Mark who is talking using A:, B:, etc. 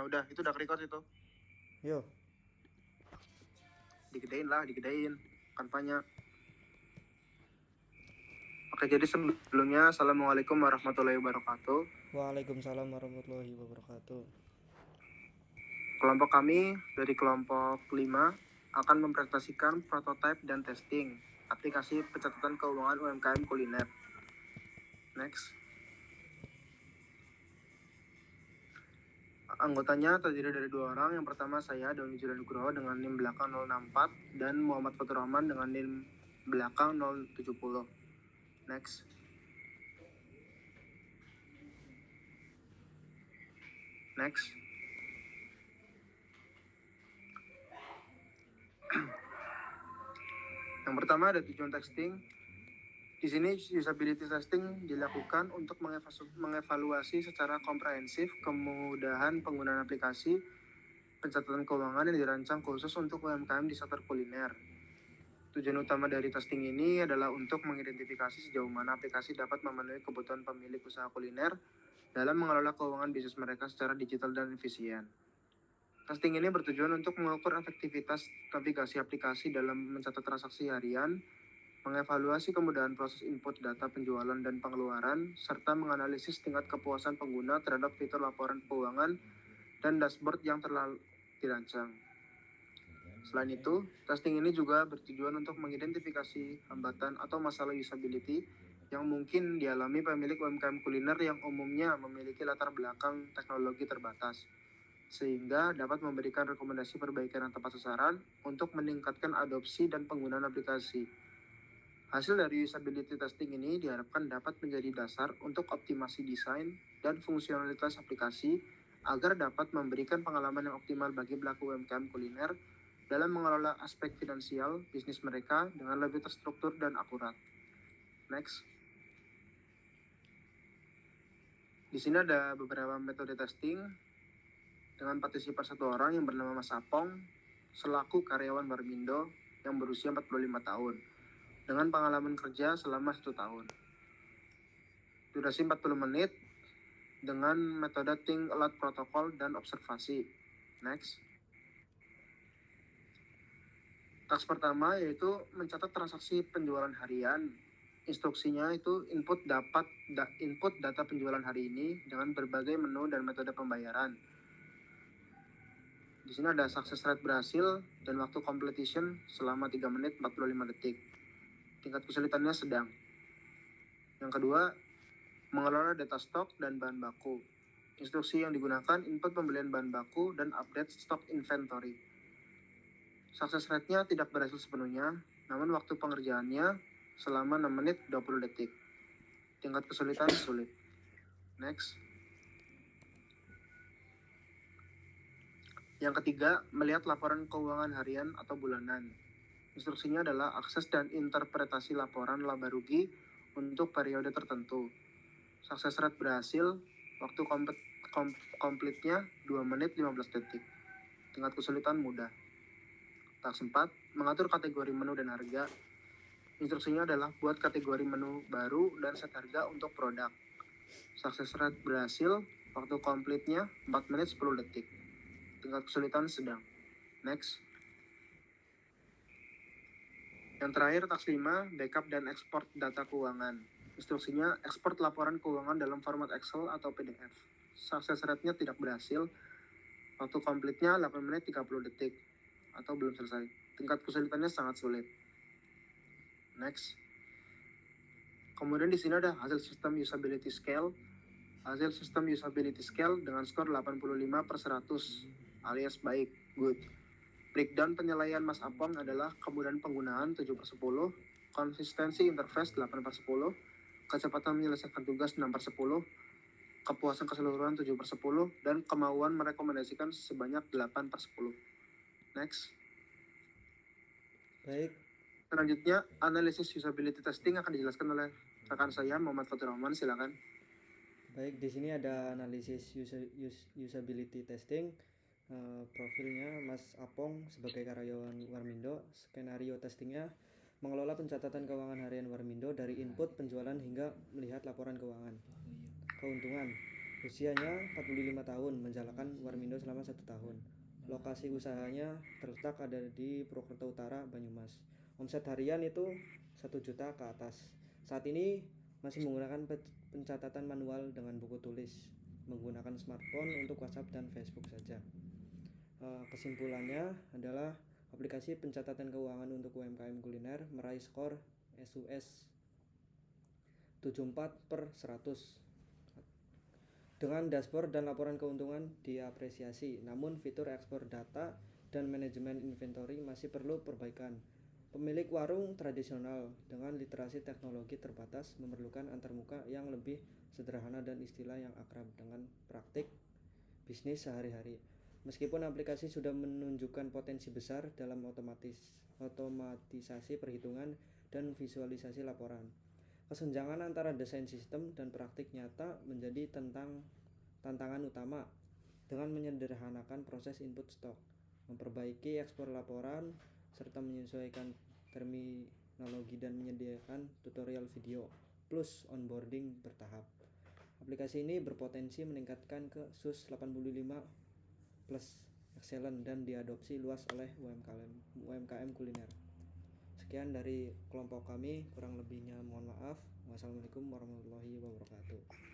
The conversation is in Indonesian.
A: Nah udah, itu udah record itu.
B: Yo,
A: Digedein kampanye. Oke, jadi sebelumnya Assalamualaikum warahmatullahi wabarakatuh.
B: waalaikumsalam warahmatullahi wabarakatuh.
A: Kelompok kami dari kelompok 5 akan mempresentasikan prototipe dan testing aplikasi pencatatan keuangan UMKM kuliner. Next. Anggotanya terdiri dari 2 orang. Yang pertama saya, Doni Julian Nugroho dengan NIM belakang 064 dan Muhammad Fatur Rahman dengan NIM belakang 070. Next. Next. Yang pertama ada tujuan testing. Di sini usability testing dilakukan untuk mengevaluasi secara komprehensif kemudahan penggunaan aplikasi pencatatan keuangan yang dirancang khusus untuk UMKM di sektor kuliner. Tujuan utama dari testing ini adalah untuk mengidentifikasi sejauh mana aplikasi dapat memenuhi kebutuhan pemilik usaha kuliner dalam mengelola keuangan bisnis mereka secara digital dan efisien. Testing ini bertujuan untuk mengukur efektivitas navigasi aplikasi dalam mencatat transaksi harian, mengevaluasi kemudahan proses input data penjualan dan pengeluaran, serta menganalisis tingkat kepuasan pengguna terhadap fitur laporan keuangan dan dashboard yang telah dirancang. Selain itu, testing ini juga bertujuan untuk mengidentifikasi hambatan atau masalah usability yang mungkin dialami pemilik UMKM kuliner yang umumnya memiliki latar belakang teknologi terbatas, sehingga dapat memberikan rekomendasi perbaikan yang tepat sasaran untuk meningkatkan adopsi dan penggunaan aplikasi. Hasil dari usability testing ini diharapkan dapat menjadi dasar untuk optimasi desain dan fungsionalitas aplikasi agar dapat memberikan pengalaman yang optimal bagi pelaku UMKM kuliner dalam mengelola aspek finansial bisnis mereka dengan lebih terstruktur dan akurat. Next. Di sini ada beberapa metode testing dengan partisipan satu orang yang bernama Mas Apong selaku karyawan Warmindo yang berusia 45 tahun dengan pengalaman kerja selama 1 tahun. Durasi 40 menit dengan metode think aloud protokol dan observasi. Next. Task pertama yaitu mencatat transaksi penjualan harian. Instruksinya itu input data penjualan hari ini dengan berbagai menu dan metode pembayaran. Di sini ada success rate berhasil dan waktu completion selama 3 menit 45 detik. Tingkat kesulitannya sedang. Yang kedua, mengelola data stok dan bahan baku. Instruksi yang digunakan input pembelian bahan baku dan update stok inventory. Success rate-nya tidak berhasil sepenuhnya, namun waktu pengerjaannya selama 6 menit 20 detik. Tingkat kesulitan sulit. Next. Yang ketiga, melihat laporan keuangan harian atau bulanan. Instruksinya adalah akses dan interpretasi laporan laba rugi untuk periode tertentu. Success rate berhasil, waktu komplitnya 2 menit 15 detik. Tingkat kesulitan mudah. Task 4, mengatur kategori menu dan harga. Instruksinya adalah buat kategori menu baru dan set harga untuk produk. Success rate berhasil, waktu komplitnya 4 menit 10 detik. Tingkat kesulitan sedang. Next. Yang terakhir, task 5, backup dan ekspor data keuangan. Instruksinya, ekspor laporan keuangan dalam format Excel atau PDF. Success rate-nya tidak berhasil, waktu komplitnya 8 menit 30 detik, atau belum selesai. Tingkat kesulitannya sangat sulit. Next. Kemudian di sini ada hasil sistem usability scale. Hasil sistem usability scale dengan skor 85/100 alias baik, good. Breakdown penilaian Mas Apong adalah kemudahan penggunaan 7/10, konsistensi interface 8/10, kecepatan menyelesaikan tugas 6/10, kepuasan keseluruhan 7/10, dan kemauan merekomendasikan sebanyak 8/10. Next.
B: Baik,
A: Selanjutnya, analisis usability testing akan dijelaskan oleh rekan saya, Muhammad Fatur Rahman, silakan.
B: baik, di sini ada analisis usability testing. Profilnya Mas Apong sebagai karyawan Warmindo. Skenario testingnya mengelola pencatatan keuangan harian Warmindo dari input penjualan hingga melihat laporan keuangan. Keuntungan, Usianya 45 tahun, menjalankan Warmindo selama 1 tahun. Lokasi usahanya terletak ada di Purwokerto Utara, Banyumas. Omset harian itu 1 juta ke atas. Saat ini masih menggunakan pencatatan manual dengan buku tulis, menggunakan smartphone untuk WhatsApp dan Facebook saja. Kesimpulannya adalah aplikasi pencatatan keuangan untuk UMKM kuliner meraih skor SUS 74/100. Dengan dashboard dan laporan keuntungan diapresiasi, namun fitur ekspor data dan manajemen inventory masih perlu perbaikan. Pemilik warung tradisional dengan literasi teknologi terbatas memerlukan antarmuka yang lebih sederhana dan istilah yang akrab dengan praktik bisnis sehari-hari. Meskipun aplikasi sudah menunjukkan potensi besar dalam otomatisasi perhitungan dan visualisasi laporan, kesenjangan antara desain sistem dan praktik nyata menjadi tantangan utama. Dengan menyederhanakan proses input stok, memperbaiki ekspor laporan, serta menyesuaikan terminologi dan menyediakan tutorial video plus onboarding bertahap, aplikasi ini berpotensi meningkatkan ke SUS 85 plus excellent dan diadopsi luas oleh UMKM kuliner. Sekian dari kelompok kami, kurang lebihnya mohon maaf. Wassalamualaikum warahmatullahi wabarakatuh.